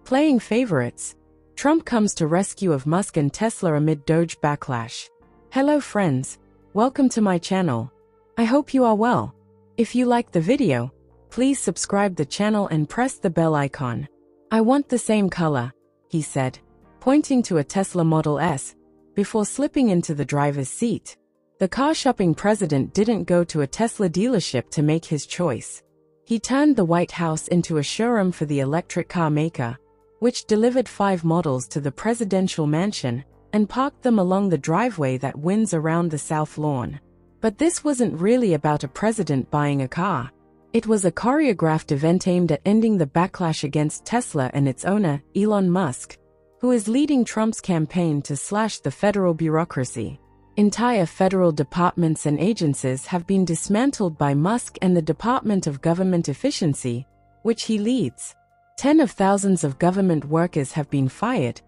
Playing favorites. Trump comes to rescue of Musk and Tesla amid DOGE backlash. Hello friends, welcome to my channel. I hope you are well. If you like the video, please subscribe the channel and press the bell icon. I want the same color, he said, pointing to a Tesla Model S, before slipping into the driver's seat. The car-shopping president didn't go to a Tesla dealership to make his choice. He turned the White House into a showroom for the electric car maker, which delivered 5 models to the presidential mansion and parked them along the driveway that winds around the South Lawn. But this wasn't really about a president buying a car. It was a choreographed event aimed at ending the backlash against Tesla and its owner, Elon Musk, who is leading Trump's campaign to slash the federal bureaucracy. Entire federal departments and agencies have been dismantled by Musk and the Department of Government Efficiency, which he leads. Tens of thousands of government workers have been fired,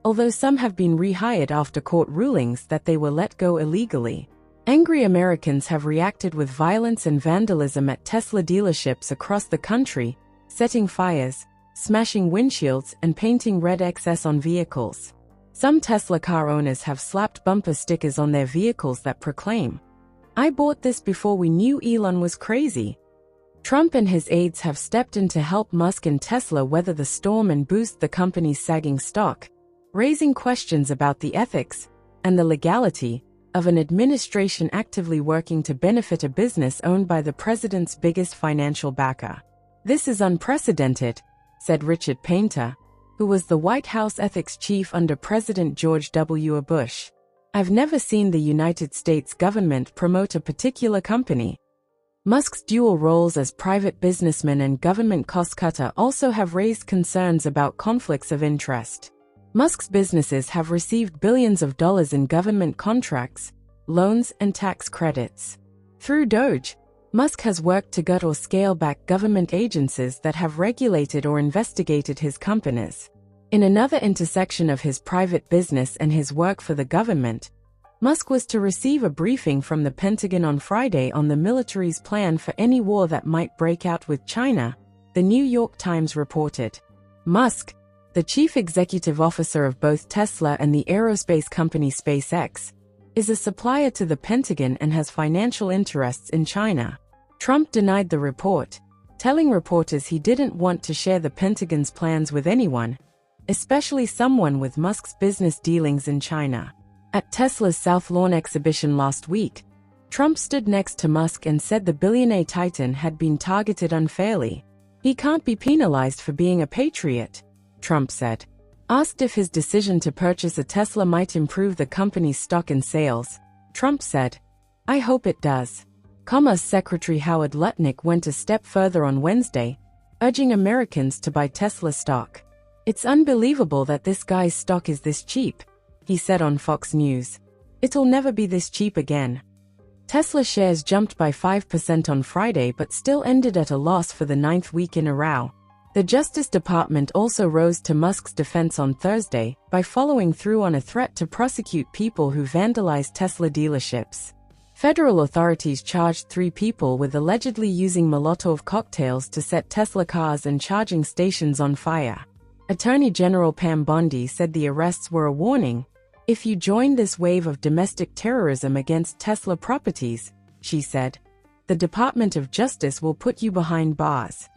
although some have been rehired after court rulings that they were let go illegally. Angry Americans have reacted with violence and vandalism at Tesla dealerships across the country, setting fires, smashing windshields, and painting red XS on vehicles. Some Tesla car owners have slapped bumper stickers on their vehicles that proclaim, "I bought this before we knew Elon was crazy." Trump and his aides have stepped in to help Musk and Tesla weather the storm and boost the company's sagging stock, raising questions about the ethics and the legality of an administration actively working to benefit a business owned by the president's biggest financial backer. "This is unprecedented," said Richard Painter, who was the White House ethics chief under President George W. Bush. "I've never seen the United States government promote a particular company." Musk's dual roles as private businessman and government cost-cutter also have raised concerns about conflicts of interest. Musk's businesses have received billions of dollars in government contracts, loans, and tax credits. Through DOGE, Musk has worked to gut or scale back government agencies that have regulated or investigated his companies. In another intersection of his private business and his work for the government, Musk was to receive a briefing from the Pentagon on Friday on the military's plan for any war that might break out with China, the New York Times reported. Musk, the chief executive officer of both Tesla and the aerospace company SpaceX, is a supplier to the Pentagon and has financial interests in China. Trump denied the report, telling reporters he didn't want to share the Pentagon's plans with anyone, especially someone with Musk's business dealings in China. At Tesla's South Lawn exhibition last week, Trump stood next to Musk and said the billionaire titan had been targeted unfairly. "He can't be penalized for being a patriot," Trump said. Asked if his decision to purchase a Tesla might improve the company's stock and sales, Trump said, "I hope it does." Commerce Secretary Howard Lutnick went a step further on Wednesday, urging Americans to buy Tesla stock. "It's unbelievable that this guy's stock is this cheap," he said on Fox News. "It'll never be this cheap again." Tesla shares jumped by 5% on Friday but still ended at a loss for the 9th week in a row. The Justice Department also rose to Musk's defense on Thursday by following through on a threat to prosecute people who vandalized Tesla dealerships. Federal authorities charged 3 people with allegedly using Molotov cocktails to set Tesla cars and charging stations on fire. Attorney General Pam Bondi said the arrests were a warning. "If you join this wave of domestic terrorism against Tesla properties," she said, "the Department of Justice will put you behind bars."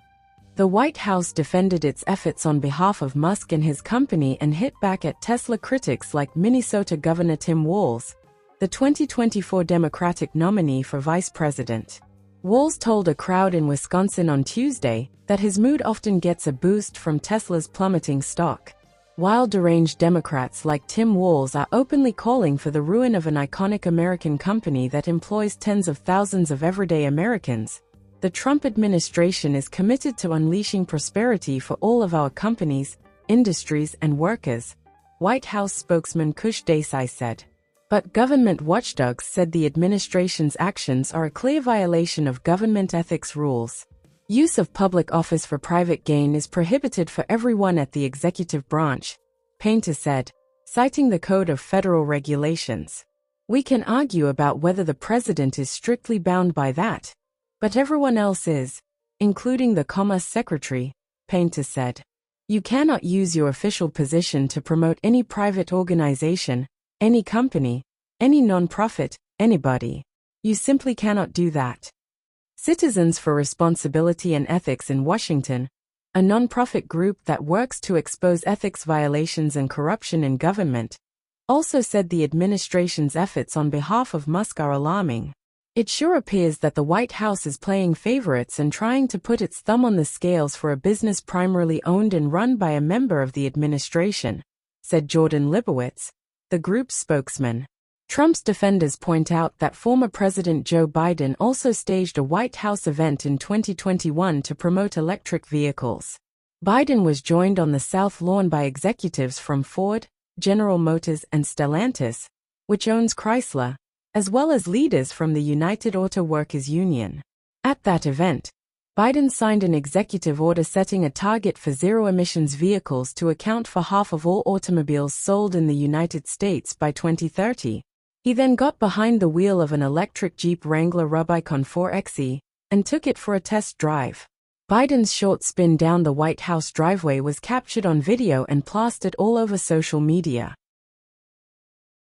The White House defended its efforts on behalf of Musk and his company and hit back at Tesla critics like Minnesota Governor Tim Walz, the 2024 Democratic nominee for vice president. Walz told a crowd in Wisconsin on Tuesday that his mood often gets a boost from Tesla's plummeting stock. While deranged Democrats like Tim Walz are openly calling for the ruin of an iconic American company that employs tens of thousands of everyday Americans, the Trump administration is committed to unleashing prosperity for all of our companies, industries, and workers, White House spokesman Kush Desai said. But government watchdogs said the administration's actions are a clear violation of government ethics rules. Use of public office for private gain is prohibited for everyone at the executive branch, Painter said, citing the Code of Federal Regulations. "We can argue about whether the president is strictly bound by that, but everyone else is, including the Commerce Secretary," Painter said. You cannot use your official position to promote any private organization, any company, any nonprofit, anybody. You simply cannot do that. Citizens for Responsibility and Ethics in Washington, a nonprofit group that works to expose ethics violations and corruption in government, also said the administration's efforts on behalf of Musk are alarming. It sure appears that the White House is playing favorites and trying to put its thumb on the scales for a business primarily owned and run by a member of the administration, said Jordan Libowitz, the group's spokesman. Trump's defenders point out that former President Joe Biden also staged a White House event in 2021 to promote electric vehicles. Biden was joined on the South Lawn by executives from Ford, General Motors, and Stellantis, which owns Chrysler, as well as leaders from the United Auto Workers Union. At that event, Biden signed an executive order setting a target for zero-emissions vehicles to account for half of all automobiles sold in the United States by 2030. He then got behind the wheel of an electric Jeep Wrangler Rubicon 4xe and took it for a test drive. Biden's short spin down the White House driveway was captured on video and plastered all over social media.